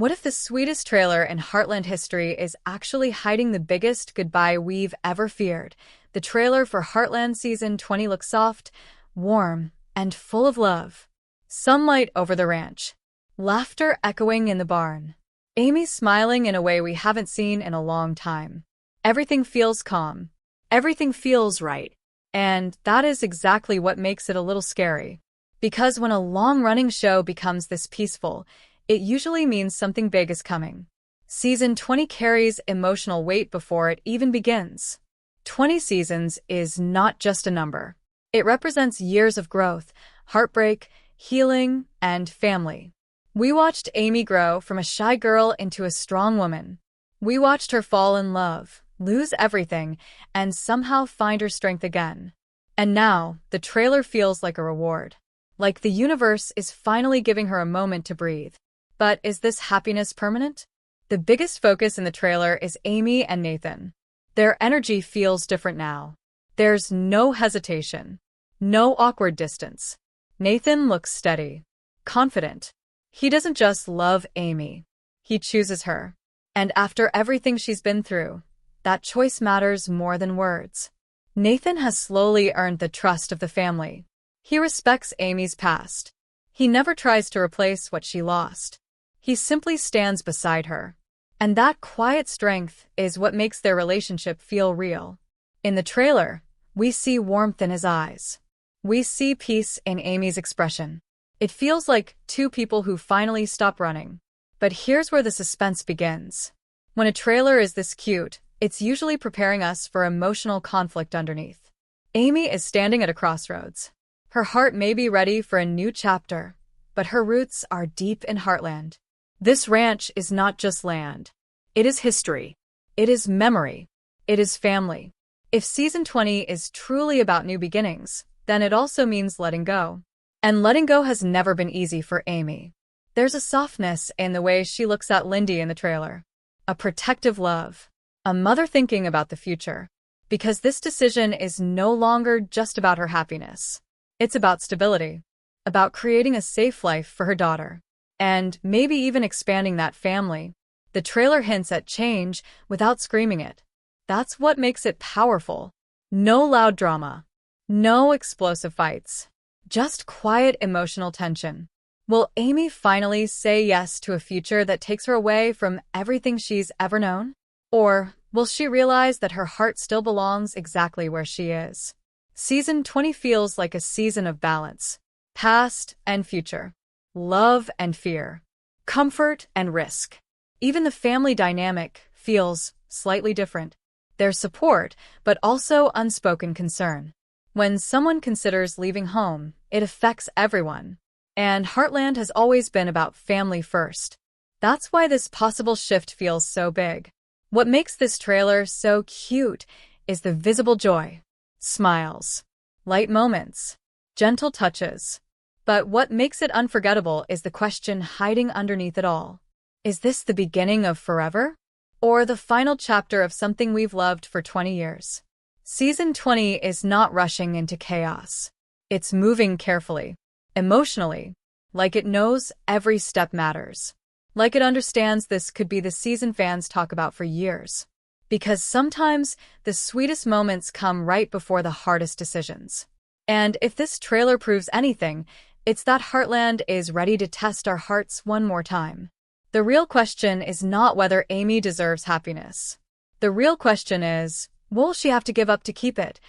What if the sweetest trailer in Heartland history is actually hiding the biggest goodbye we've ever feared? The trailer for Heartland Season 20 looks soft, warm, and full of love. Sunlight over the ranch. Laughter echoing in the barn. Amy smiling in a way we haven't seen in a long time. Everything feels calm. Everything feels right. And that is exactly what makes it a little scary. Because when a long-running show becomes this peaceful, it usually means something big is coming. Season 20 carries emotional weight before it even begins. 20 seasons is not just a number. It represents years of growth, heartbreak, healing, and family. We watched Amy grow from a shy girl into a strong woman. We watched her fall in love, lose everything, and somehow find her strength again. And now, the trailer feels like a reward. Like the universe is finally giving her a moment to breathe. But is this happiness permanent? The biggest focus in the trailer is Amy and Nathan. Their energy feels different now. There's no hesitation, no awkward distance. Nathan looks steady, confident. He doesn't just love Amy. He chooses her. And after everything she's been through, that choice matters more than words. Nathan has slowly earned the trust of the family. He respects Amy's past. He never tries to replace what she lost. He simply stands beside her. And that quiet strength is what makes their relationship feel real. In the trailer, we see warmth in his eyes. We see peace in Amy's expression. It feels like two people who finally stop running. But here's where the suspense begins. When a trailer is this cute, it's usually preparing us for emotional conflict underneath. Amy is standing at a crossroads. Her heart may be ready for a new chapter, but her roots are deep in Heartland. This ranch is not just land. It is history. It is memory. It is family. If Season 20 is truly about new beginnings, then it also means letting go. And letting go has never been easy for Amy. There's a softness in the way she looks at Lindy in the trailer. A protective love. A mother thinking about the future. Because this decision is no longer just about her happiness. It's about stability. About creating a safe life for her daughter. And maybe even expanding that family. The trailer hints at change without screaming it. That's what makes it powerful. No loud drama. No explosive fights. Just quiet emotional tension. Will Amy finally say yes to a future that takes her away from everything she's ever known? Or will she realize that her heart still belongs exactly where she is? Season 20 feels like a season of balance. Past and future. Love and fear. Comfort and risk. Even the family dynamic feels slightly different. There's support, but also unspoken concern. When someone considers leaving home, it affects everyone. And Heartland has always been about family first. That's why this possible shift feels so big. What makes this trailer so cute is the visible joy. Smiles. Light moments. Gentle touches. But what makes it unforgettable is the question hiding underneath it all. Is this the beginning of forever? Or the final chapter of something we've loved for 20 years? Season 20 is not rushing into chaos. It's moving carefully, emotionally, like it knows every step matters. Like it understands this could be the season fans talk about for years. Because sometimes the sweetest moments come right before the hardest decisions. And if this trailer proves anything, it's that Heartland is ready to test our hearts one more time. The real question is not whether Amy deserves happiness. The real question is, will she have to give up to keep it?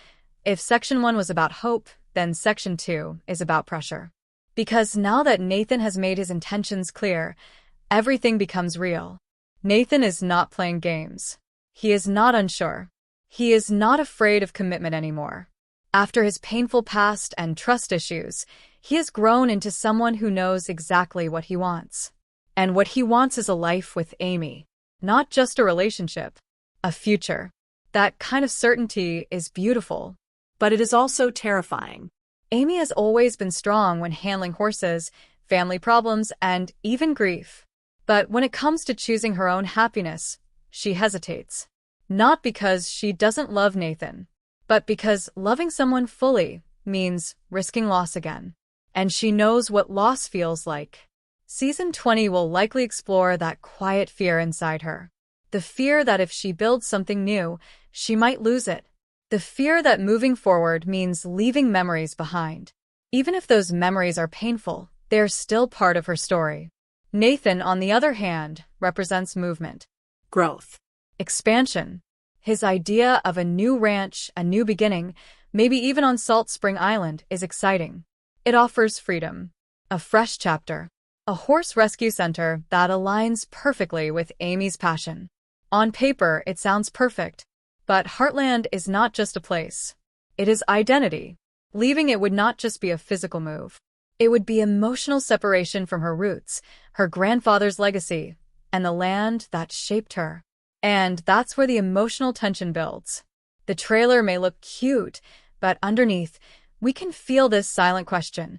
If Section 1 was about hope, then Section 2 is about pressure. Because now that Nathan has made his intentions clear, everything becomes real. Nathan is not playing games. He is not unsure. He is not afraid of commitment anymore. After his painful past and trust issues, he has grown into someone who knows exactly what he wants. And what he wants is a life with Amy. Not just a relationship. A future. That kind of certainty is beautiful. But it is also terrifying. Amy has always been strong when handling horses, family problems, and even grief. But when it comes to choosing her own happiness, she hesitates. Not because she doesn't love Nathan, but because loving someone fully means risking loss again. And she knows what loss feels like. Season 20 will likely explore that quiet fear inside her. The fear that if she builds something new, she might lose it. The fear that moving forward means leaving memories behind. Even if those memories are painful, they're still part of her story. Nathan, on the other hand, represents movement, Growth. expansion. His idea of a new ranch, a new beginning, maybe even on Salt Spring Island, is exciting. It offers freedom, a fresh chapter, a horse rescue center that aligns perfectly with Amy's passion. On paper, it sounds perfect, but Heartland is not just a place. It is identity. Leaving it would not just be a physical move. It would be emotional separation from her roots, her grandfather's legacy, and the land that shaped her. And that's where the emotional tension builds. The trailer may look cute, but underneath, we can feel this silent question.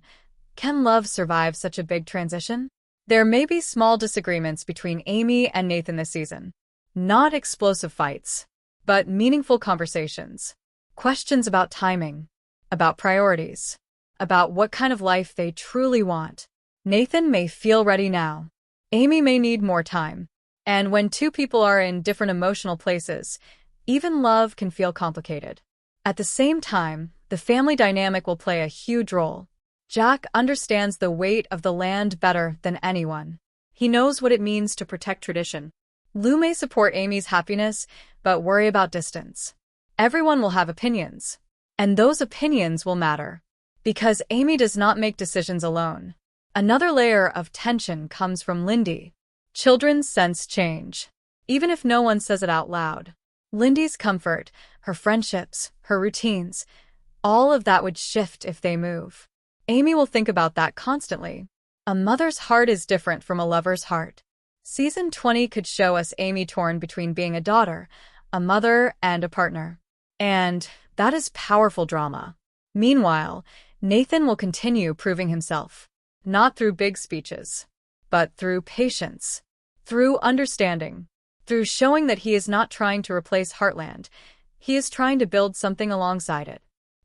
Can love survive such a big transition? There may be small disagreements between Amy and Nathan this season. Not explosive fights, but meaningful conversations. Questions about timing, about priorities, about what kind of life they truly want. Nathan may feel ready now. Amy may need more time. And when two people are in different emotional places, even love can feel complicated. At the same time, the family dynamic will play a huge role. Jack understands the weight of the land better than anyone. He knows what it means to protect tradition. Lou may support Amy's happiness, but worry about distance. Everyone will have opinions, and those opinions will matter. Because Amy does not make decisions alone. Another layer of tension comes from Lindy. Children sense change, even if no one says it out loud. Lindy's comfort, her friendships, her routines, all of that would shift if they move. Amy will think about that constantly. A mother's heart is different from a lover's heart. Season 20 could show us Amy torn between being a daughter, a mother, and a partner. And that is powerful drama. Meanwhile, Nathan will continue proving himself, not through big speeches, but through patience, through understanding, through showing that he is not trying to replace Heartland. He is trying to build something alongside it.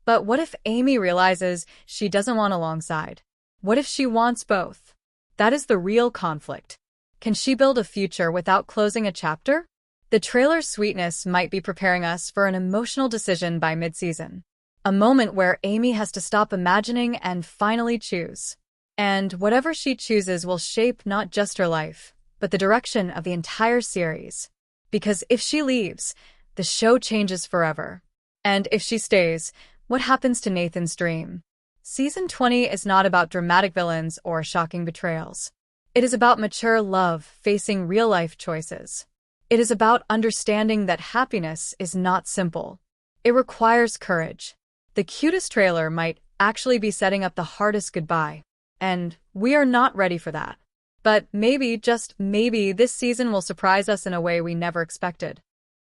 But what if Amy realizes she doesn't want alongside? What if she wants both? That is the real conflict. Can she build a future without closing a chapter? The trailer's sweetness might be preparing us for an emotional decision by mid-season. A moment where Amy has to stop imagining and finally choose. And whatever she chooses will shape not just her life, but the direction of the entire series. Because if she leaves, the show changes forever. And if she stays, what happens to Nathan's dream? Season 20 is not about dramatic villains or shocking betrayals. It is about mature love facing real-life choices. It is about understanding that happiness is not simple. It requires courage. The cutest trailer might actually be setting up the hardest goodbye, and we are not ready for that. But maybe, just maybe, this season will surprise us in a way we never expected.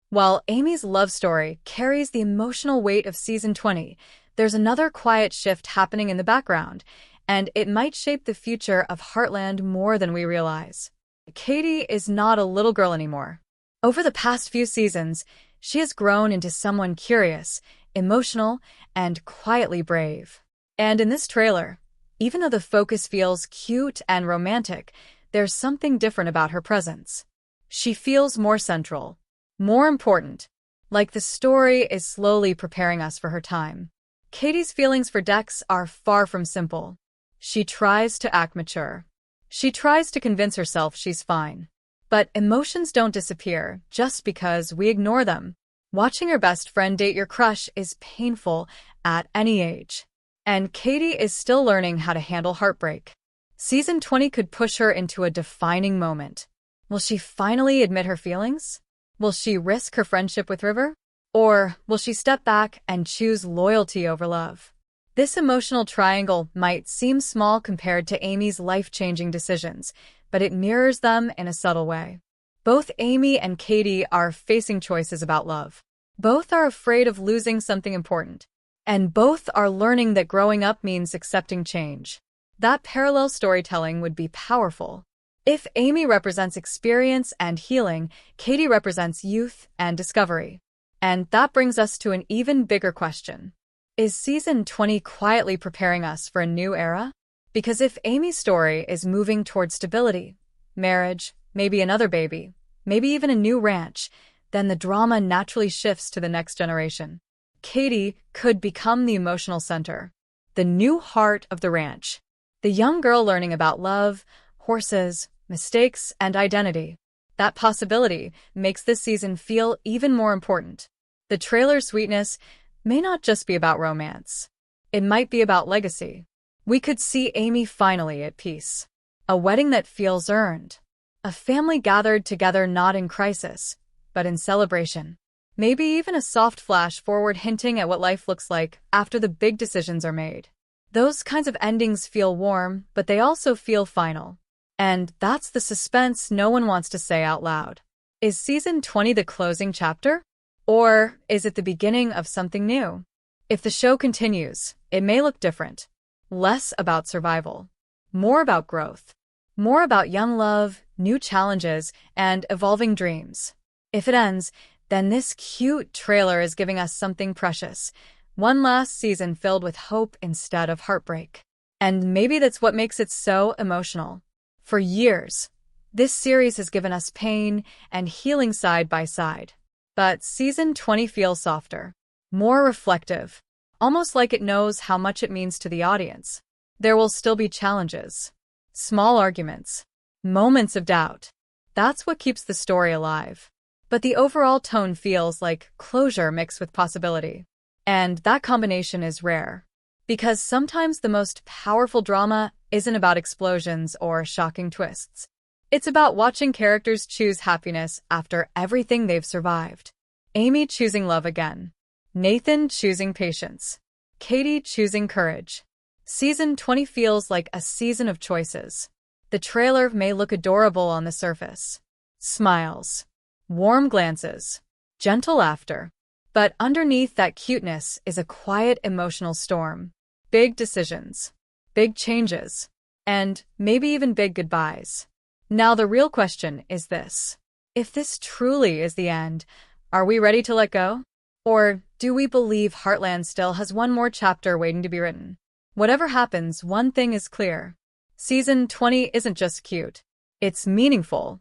While Amy's love story carries the emotional weight of Season 20, there's another quiet shift happening in the background, and it might shape the future of Heartland more than we realize. Katie is not a little girl anymore. Over the past few seasons, she has grown into someone curious, emotional, and quietly brave. And in this trailer, even though the focus feels cute and romantic, there's something different about her presence. She feels more central, more important, like the story is slowly preparing us for her time. Katie's feelings for Dex are far from simple. She tries to act mature. She tries to convince herself she's fine. But emotions don't disappear just because we ignore them. Watching your best friend date your crush is painful at any age. And Katie is still learning how to handle heartbreak. Season 20 could push her into a defining moment. Will she finally admit her feelings? Will she risk her friendship with River? Or will she step back and choose loyalty over love? This emotional triangle might seem small compared to Amy's life-changing decisions, but it mirrors them in a subtle way. Both Amy and Katie are facing choices about love. Both are afraid of losing something important. And both are learning that growing up means accepting change. That parallel storytelling would be powerful. If Amy represents experience and healing, Katie represents youth and discovery. And that brings us to an even bigger question. Is Season 20 quietly preparing us for a new era? Because if Amy's story is moving toward stability, marriage, maybe another baby, maybe even a new ranch, then the drama naturally shifts to the next generation. Katie could become the emotional center, the new heart of the ranch. The young girl learning about love, horses, mistakes, and identity. That possibility makes this season feel even more important. The trailer's sweetness may not just be about romance. It might be about legacy. We could see Amy finally at peace. A wedding that feels earned. A family gathered together not in crisis, but in celebration. Maybe even a soft flash forward hinting at what life looks like after the big decisions are made. Those kinds of endings feel warm, but they also feel final. And that's the suspense no one wants to say out loud. Is season 20 the closing chapter? Or is it the beginning of something new? If the show continues, it may look different. Less about survival. More about growth. More about young love, new challenges, and evolving dreams. If it ends, then this cute trailer is giving us something precious. One last season filled with hope instead of heartbreak. And maybe that's what makes it so emotional. For years, this series has given us pain and healing side by side. But season 20 feels softer, more reflective, almost like it knows how much it means to the audience. There will still be challenges, small arguments, moments of doubt. That's what keeps the story alive. But the overall tone feels like closure mixed with possibility. And that combination is rare. Because sometimes the most powerful drama isn't about explosions or shocking twists. It's about watching characters choose happiness after everything they've survived. Amy choosing love again. Nathan choosing patience. Katie choosing courage. Season 20 feels like a season of choices. The trailer may look adorable on the surface. Smiles. Warm glances. Gentle laughter. But underneath that cuteness is a quiet emotional storm. Big decisions. Big changes. And maybe even big goodbyes. Now the real question is this. If this truly is the end, are we ready to let go? Or do we believe Heartland still has one more chapter waiting to be written? Whatever happens, one thing is clear. Season 20 isn't just cute. It's meaningful.